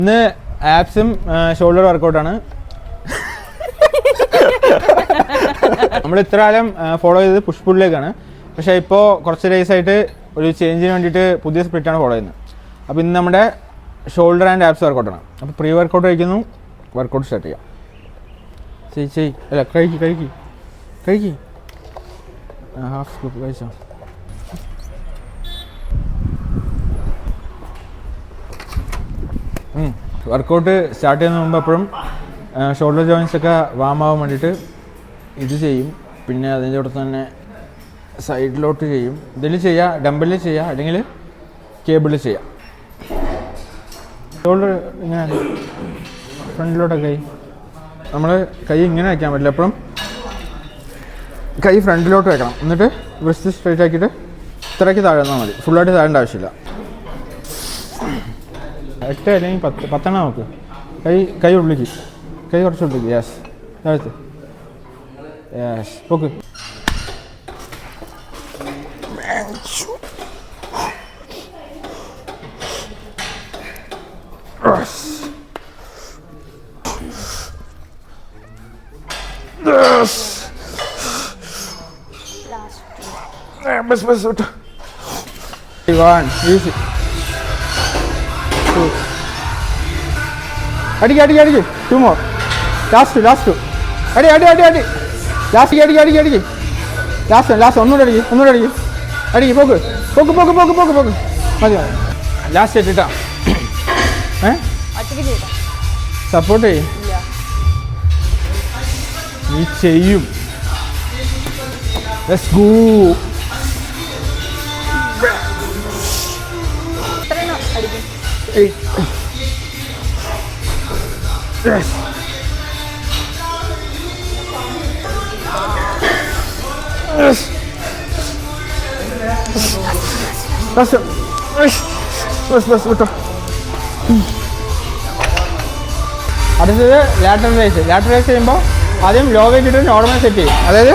ഇന്ന് ആപ്സും ഷോൾഡർ വർക്കൗട്ടാണ്. നമ്മൾ ഇത്ര കാലം ഫോളോ ചെയ്തത് പുഷ് പുൾ ലെഗാണ്. പക്ഷേ ഇപ്പോൾ കുറച്ച് ഡേയ്സ് ആയിട്ട് ഒരു ചേഞ്ചിന് വേണ്ടിയിട്ട് പുതിയ സ്പ്ലിറ്റാണ് ഫോളോ ചെയ്യുന്നത്. അപ്പോൾ ഇന്ന് നമ്മുടെ ഷോൾഡർ ആൻഡ് ആപ്സ് വർക്കൗട്ടാണ്. അപ്പോൾ പ്രീ വർക്കൗട്ട് കഴിക്കുന്നു, വർക്കൗട്ട് സ്റ്റാർട്ട് ചെയ്യാം. അല്ല കഴിക്ക് ഹാഫ് സ്കൂപ്പ് കഴിച്ചോ. വർക്കൗട്ട് സ്റ്റാർട്ട് ചെയ്യുന്നതിന് മുമ്പ് എപ്പോഴും ഷോൾഡർ ജോയിൻസ് ഒക്കെ വാം ആവാൻ വേണ്ടിയിട്ട് ഇത് ചെയ്യും. പിന്നെ അതിൻ്റെ കൂടെ തന്നെ സൈഡിലോട്ട് ചെയ്യും. ഇതിൽ ചെയ്യുക, ഡംബലിൽ ചെയ്യുക, അല്ലെങ്കിൽ കേബിളിൽ ചെയ്യാം. ഷോൾഡർ ഇങ്ങനെ ഫ്രണ്ടിലോട്ടൊക്കെ നമ്മൾ കൈ ഇങ്ങനെ വയ്ക്കാൻ പറ്റില്ല, എപ്പോഴും കൈ ഫ്രണ്ടിലോട്ട് വെക്കണം. എന്നിട്ട് ബ്രസ്റ്റ് സ്ട്രൈറ്റ് ആക്കിയിട്ട് ഇത്രയ്ക്ക് താഴ്ന്നാൽ മതി, ഫുള്ളായിട്ട് താഴേണ്ട ആവശ്യമില്ല. 8 അല്ലെങ്കിൽ 10 നോക്ക്. കൈ ഉള്ളിലേക്ക്, കൈ കുറച്ച് ഉള്ളിലേക്ക്. യെസ്, താഴത്ത്. Yes, okay. Bus easy. അടിക്ക് 2 more. ലാസ്റ്റ് അടി ലാസ്റ്റ് ഒന്നുകൂടെ അടിക്ക് പോക്ക് മതി. ലാസ്റ്റ് ഇട്ടിട്ടാ സപ്പോർട്ട് ചെയ്യും, നീ ചെയ്യും. Let's go. Yes. That's it. Bas വിട്ടോ. അടുത്തത് ലാറ്ററൽ റൈസ് ചെയ്യുമ്പോൾ ആദ്യം ലോ വെയിറ്റ് ഇട്ടിട്ട് നോർമൽ സെറ്റ് ചെയ്യും. അതായത്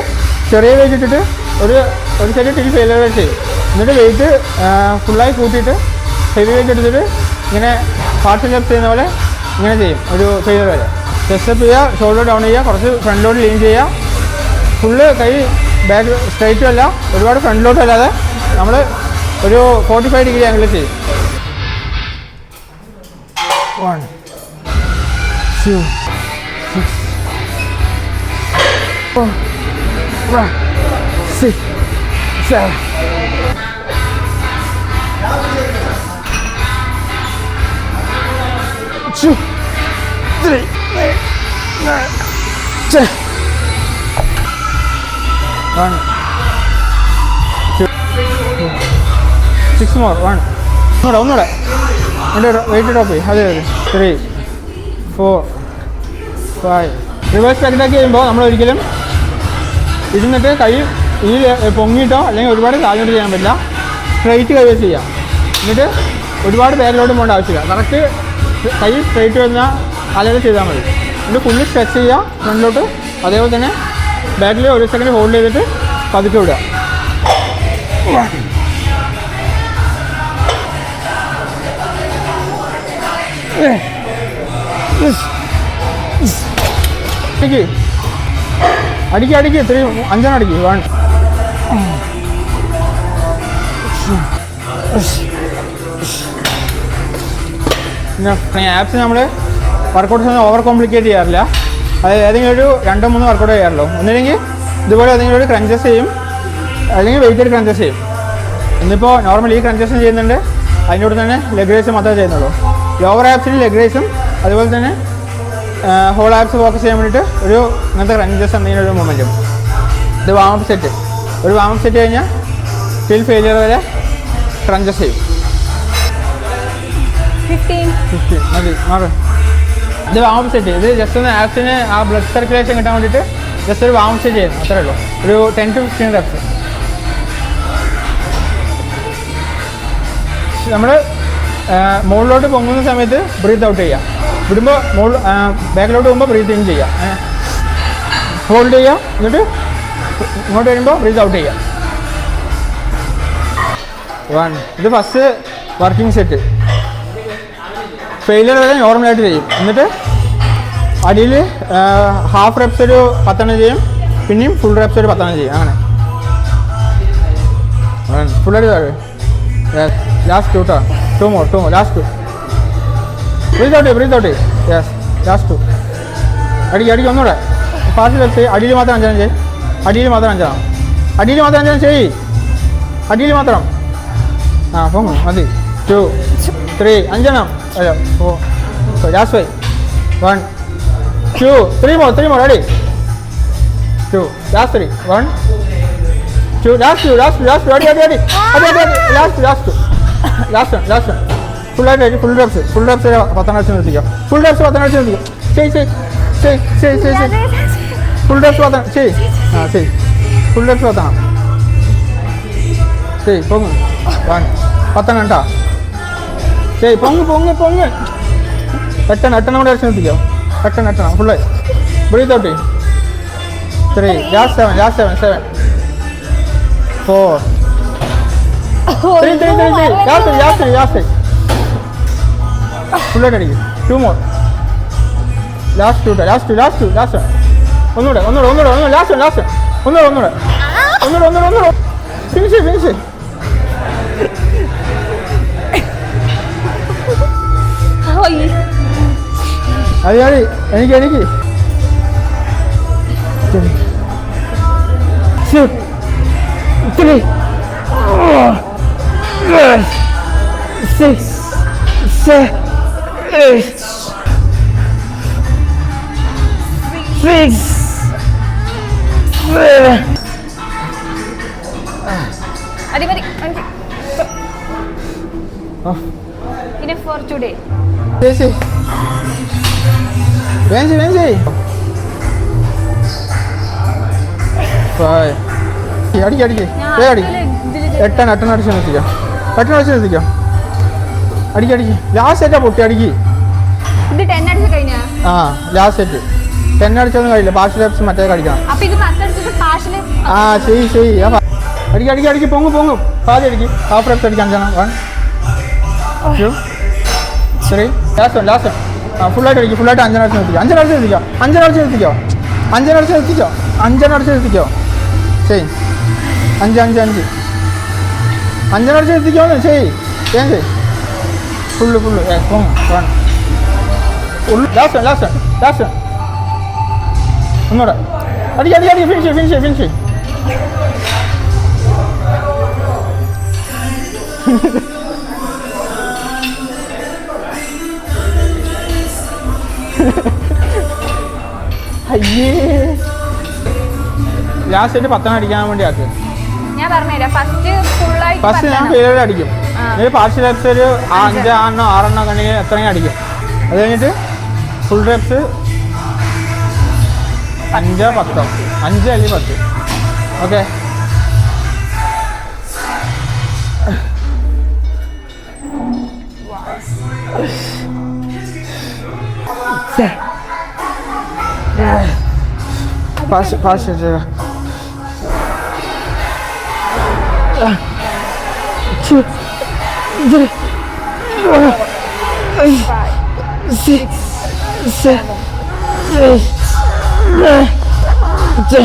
ചെറിയ വെയിറ്റ് ഇട്ടിട്ട് ഒരു സെറ്റ് ടിൽ ഫെയിലിയർ ചെയ്യും. എന്നിട്ട് വെയിറ്റ് ഫുള്ളായി കൂട്ടിയിട്ട് ഹെവി വെയിറ്റ് എടുത്തിട്ട് ഇങ്ങനെ പാർട്ട് ലെഫ്റ്റ് ചെയ്യുന്ന പോലെ ഇങ്ങനെ ചെയ്യും, ഒരു ഫെയിലിയർ വരെ. ചെസ്റ്റ് അപ്പ് ചെയ്യുക, ഷോൾഡർ ഡൗൺ ചെയ്യുക, കുറച്ച് ഫ്രണ്ടിലോട്ട് ലീൻ ചെയ്യുക. ഫുള്ള് കൈ ബാക്ക് സ്ട്രൈറ്റും അല്ല, ഒരുപാട് ഫ്രണ്ടിലോട്ടും അല്ലാതെ നമ്മൾ ഒരു 45 ഡിഗ്രി ആംഗിളിൽ ചെയ്യും. 1 2 6 4 5 6 7 2 3 9 10 1 2 6 more 1 ഒന്നുകൂടെ വെയിറ്റ് ടോപ്പ്. അതെ 3 4 5. റിവേഴ്സ് ബാക്ക് ചെയ്യുമ്പോൾ നമ്മൾ ഒരിക്കലും ഇരുന്നിട്ട് കൈ ഈ പൊങ്ങിയിട്ടോ അല്ലെങ്കിൽ ഒരുപാട് താഴ്ന്നിട്ട് ചെയ്യാൻ പറ്റില്ല. സ്ട്രൈറ്റ് കൈ വെച്ച് ചെയ്യാം. എന്നിട്ട് ഒരുപാട് ബാക്കിലോട്ട് പോകേണ്ട ആവശ്യമില്ല. കറക്റ്റ് കൈ സ്ട്രൈറ്റ് വരുന്ന അലകൾ ചെയ്താൽ മതി. എന്നിട്ട് ഫുള്ള് സ്ട്രെച്ച് ചെയ്യുക ഫ്രണ്ടിലോട്ട്. അതേപോലെ തന്നെ ബാക്കിൽ ഒരു സെക്കൻഡ് ഹോൾഡ് ചെയ്തിട്ട് പതുക്കെ വിടുക. അടിക്ക് 3 5 അടിക്ക്. 1 പിന്നെ ആപ്സ് നമ്മൾ വർക്കൗട്ട്സ് ഒന്നും ഓവർ കോംപ്ലിക്കേറ്റ് ചെയ്യാറില്ല. അതായത് ഏതെങ്കിലും ഒരു 2-3 വർക്കൗട്ട് ചെയ്യാറുള്ളൂ. ഒന്നില്ലെങ്കിൽ ഇതുപോലെ ഏതെങ്കിലും ഒരു ക്രഞ്ചസ് ചെയ്യും, അല്ലെങ്കിൽ വെയിറ്റഡ് ക്രഞ്ചസ് ചെയ്യും. ഇന്നിപ്പോൾ നോർമലി ഈ ക്രഞ്ചസ് ചെയ്യുന്നുണ്ട്, അതിൻ്റെ കൂടെ തന്നെ ലെഗ് റൈസ് മാത്രമേ ചെയ്യുന്നുള്ളൂ. ലോവർ ആപ്സിന് ലെഗ് റൈസും അതുപോലെ തന്നെ ഹോൾ ആപ്സ് ഫോക്കസ് ചെയ്യാൻ വേണ്ടിയിട്ട് ഒരു ഇങ്ങനത്തെ ക്രഞ്ചസ് എന്തെങ്കിലും ഒരു മൊമെൻറ്റും. ഇത് വാമപ്പ് സെറ്റ്. ഒരു വാമപ്പ് സെറ്റ് കഴിഞ്ഞാൽ ടിൽ ഫെയിലിയർ വരെ ക്രഞ്ചസ് ചെയ്യും. 15 മതി മാറ്. ഇത് വാമപ്പ് സെറ്റ്. ഇത് ജസ്റ്റ് ഒന്ന് ആപ്സിന് ആ ബ്ലഡ് സർക്കുലേഷൻ കിട്ടാൻ വേണ്ടിയിട്ട് ജസ്റ്റ് ഒരു വാമപ്പ് സെറ്റ് ചെയ്യുന്നു, അത്രേ ഉള്ളൂ. ഒരു 10 to 15 റെപ്സ്. നമ്മൾ മുകളിലോട്ട് പൊങ്ങുന്ന സമയത്ത് ബ്രീത്ത് ഔട്ട് ചെയ്യുക. വിടുമ്പോൾ ബാക്കിലോട്ട് പോകുമ്പോൾ ബ്രീത്ത് ഇൻ ചെയ്യുക. ഹോൾഡ് ചെയ്യുക, എന്നിട്ട് ഇങ്ങോട്ട് വരുമ്പോൾ ബ്രീത്ത് ഔട്ട് ചെയ്യുക. 1. ഇത് ഫസ്റ്റ് വർക്കിംഗ് സെറ്റ്. ഫെയിലിയർ വരെ നോർമലായിട്ട് ചെയ്യും. എന്നിട്ട് അടിയിൽ ഹാഫ് റെപ്സ് ഒരു 10 ചെയ്യും, പിന്നെയും ഫുൾ റെപ്സ് ഒരു 10 ചെയ്യും. അങ്ങനെ ഫുള്ളായിട്ട് താഴെ. ലാസ്റ്റ് 2 ട്ടോ. 2 more last 2. Breath out. Yes last 2. അടിക്ക് ഒന്നുകൂടെ. പാർട്ടി റെപ്സ് അടിയിൽ മാത്രം 5 ചെയ്യും. അടിയിൽ മാത്രം 5 ചെയ്യ്. അടിയിൽ മാത്രം. പൊങ്ങും മതി. 2 3 5 അയ്യോ 4 last 5 1 2 3 more ready 2 last 3 1 2 last ready last one full reps 10 നിർത്തിക്കോ. full reps 10 നിർത്തിക്കോ. ചെയ് full reps 10 ചെയ്. full reps 10 ചെയ്. പൊങ്ങ് 1 10 കേട്ടോ. ചെയ് പൊങ്ങ് 8 കൂടെ അടിച്ച് നിർത്തിക്കോ. 8 ഫുള്ളായി. Breath out. 3 ലാസ്റ്റ് 7 4 3 ലാസ്റ്റ് ഫുള്ളായിട്ട് അടിക്കും. 2 more ലാസ്റ്റ് 2 ഒന്നുകൂടെ ലാസ്റ്റ് ഒന്നുകൂടെ ഫിനിഷ് അതെ എനിക്ക് 2 3 4 5 6 7 8 6 7 മതി enough for today. വേഗം ചെയ്യ്. 5 അടിക്ക് 8 അടിച്ച് നിർത്തിക്കോ. അടിക്ക് ലാസ്റ്റ് സെറ്റാ പൊട്ടി. അടിക്ക്. ഇത് 10 അടിച്ച് കഴിഞ്ഞാ? ലാസ്റ്റ് സെറ്റ് 10 അടിച്ചൊന്നും കഴിയില്ല. പാർഷ്യൽ റെപ്സ് മറ്റേ കളിക്കണം. അപ്പൊ ഇത് 10 അടിച്ചിട്ട് പാർഷ്യൽ അടിക്ക് പൊങ്ങും. പാതി അടിക്ക്. ഹാഫ് റെപ്സ് അടിക്കാൻ 1 2 3 ലാസ്റ്റ് ഫുള്ളായിട്ട് അടിക്കും. ഫുള്ളായിട്ട് 5 അടിച്ച് നിർത്തിക്കോ. 5 അടിച്ച് നിർത്തിക്കോ. ശരി 5 അടിച്ച് നിർത്തിക്കോന്ന് ചെയ്. ഫുള്ള് പൊങ്ങും. 1 ലാസ്റ്റ് ഒന്നുകൂടെ അടിക്ക്. ഫിനിഷ് അയ്യേ ലാസ്റ്റ് 10 അടിക്കാൻ വേണ്ടി ആക്ക്. ഞാൻ പറഞ്ഞുതരാം. ഫസ്റ്റ് ഞാൻ ഫെയിലിയർ അടിക്കും. പാർഷ്യൽ റെപ്സ് ഒരു 5 6 കണ്ടെങ്കിൽ എത്രയും അടിക്കും. അത് കഴിഞ്ഞിട്ട് ഫുൾ റെപ്സ് 5 10 5 അല്ലെങ്കിൽ 10. ഓക്കെ ഫാസ്റ്റ് 2 3 4 5 6 7 8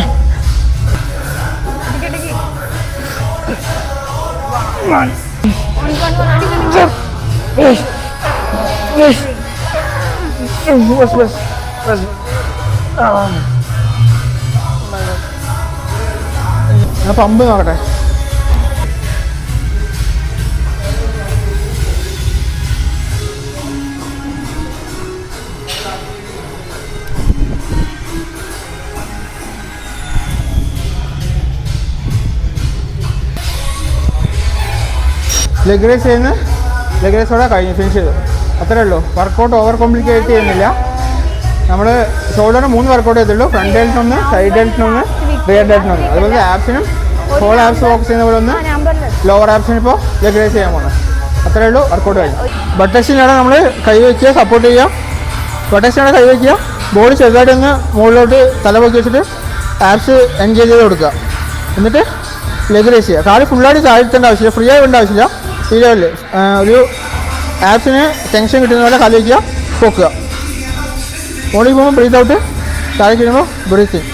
9 10 ഞാൻ പമ്പ് നോക്കട്ടെ. ലെഗ് റേസ് കഴിഞ്ഞു. ഫിനിഷ് ചെയ്തു. അത്രേ ഉള്ളൂ. വർക്കൗട്ട് ഓവർ കോംപ്ലിക്കേറ്റ് ചെയ്യുന്നില്ല. നമ്മൾ ഷോൾഡറിന് 3 വർക്കൗട്ട് ചെയ്തുള്ളൂ. ഫ്രണ്ട് ഡെൽറ്റിനൊന്ന്, സൈഡ് ഡെൽറ്റിനൊന്ന്, റിയർ ഡെൽറ്റിനൊന്ന്. അതുപോലെ ആപ്സിനും ഹോൾ ആപ്സ് ഫോക്കസ് ചെയ്യുന്ന പോലെ ഒന്ന് ലോവർ ആപ്സിന് ഇപ്പോൾ ലെഗ് റേസ് ചെയ്യാൻ പോകുന്നത്. അത്രേ ഉള്ളൂ. വർക്കൗട്ട് കഴിഞ്ഞു. ബട്ടക്സിനാണ് നമ്മൾ കൈവയ്ക്കുക, സപ്പോർട്ട് ചെയ്യുക. ബട്ടക്സിനാണ് കൈവയ്ക്കുക. ബോഡി ചെറുതായിട്ടൊന്ന് മുകളിലോട്ട് തല പൊക്കി വെച്ചിട്ട് ആപ്സ് എൻഗേജ് ചെയ്ത് കൊടുക്കുക. എന്നിട്ട് ലെഗ് റേസ് ചെയ്യുക. കാല് ഫുള്ളായിട്ട് താഴ്ത്തേണ്ട ആവശ്യമില്ല. ഫ്രീ ആയി വേണ്ട ആവശ്യമില്ല. ഈ ലെവലിൽ ഒരു ആപ്സിന് ടെൻഷൻ കിട്ടുന്ന പോലെ കാല് വയ്ക്കുക, പോക്കുക. മുകളിൽ പോകുമ്പോൾ ബ്രീത്ത് ഔട്ട്, താഴേക്ക് വരുമ്പോൾ ബ്രീത്ത് ഇൻ.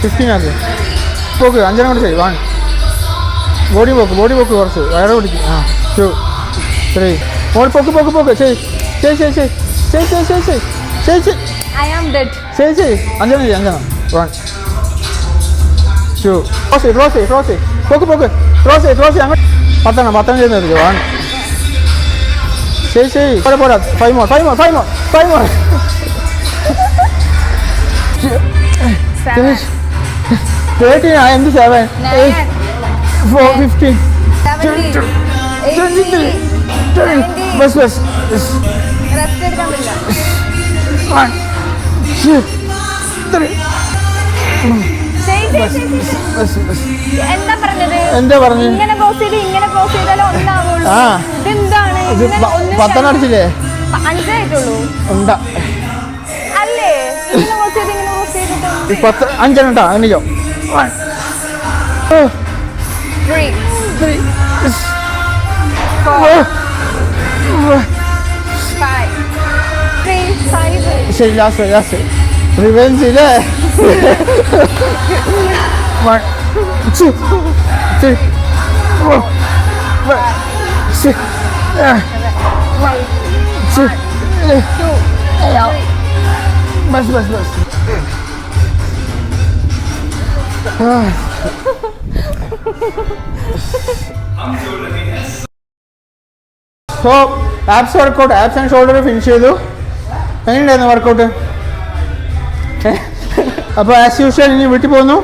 15 ആക്ക്. പോക്ക് 5 കൂടെ ചെയ്യും. 1 ബോഡി പോക്ക് കുറച്ച് വയറ് പിടിക്കും. 2 3 മോൾ പോക്ക് ചെയ് 5 2 ക്രോസ് പോക്ക് ക്രോസ് അങ്ങോട്ട് 10 ചെയ്യുന്നത്. 1 ചെയ് പോരാ 5 more 13 I am 7 8 4 15 23 bus rest എടുക്കാൻ പറ്റില്ല. 1 2 3 എന്താ പറഞ്ഞത്? എന്താ പറഞ്ഞു? ഇങ്ങനെ ക്ലോസ് ചെയ്താലേ ഒന്നാവുള്ളൂ. ആ. ഇതെന്താണ്? ഇത് 10 അടിച്ചില്ലേ? 5 ആയിട്ടുള്ളൂ. ഉണ്ടാ അല്ലേ? ഇങ്ങനെ ക്ലോസ് ചെയ്തിട്ട് 5 ഉണ്ടാ അങ്ങനെയോ. 1 3 3 4 5 ശരി ലാസ്റ്റ് റിവെഞ്ച് ഇല്ലേ. 1 2 3 4 5 6 ബസ് so abs workout, abs and shoulder finish ചെയ്തു. എങ്ങനെയുണ്ടായിരുന്നു വർക്കൗട്ട്? അപ്പോൾ ആസ് യൂഷ്വൽ ഇനി വീട്ടിൽ പോകുന്നു.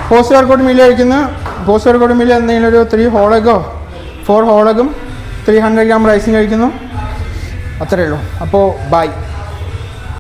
പോസ്റ്റ് വർക്കൗട്ട് മീൽ കഴിക്കുന്നു. പോസ്റ്റ് വർക്കൗട്ട് മീൽ എന്തെങ്കിലും ഒരു 3 ഹോളഗോ 4 ഹോളഗും 300 ഗ്രാം റൈസും കഴിക്കുന്നു. അത്രയേ ഉള്ളൂ. അപ്പോൾ ബൈ.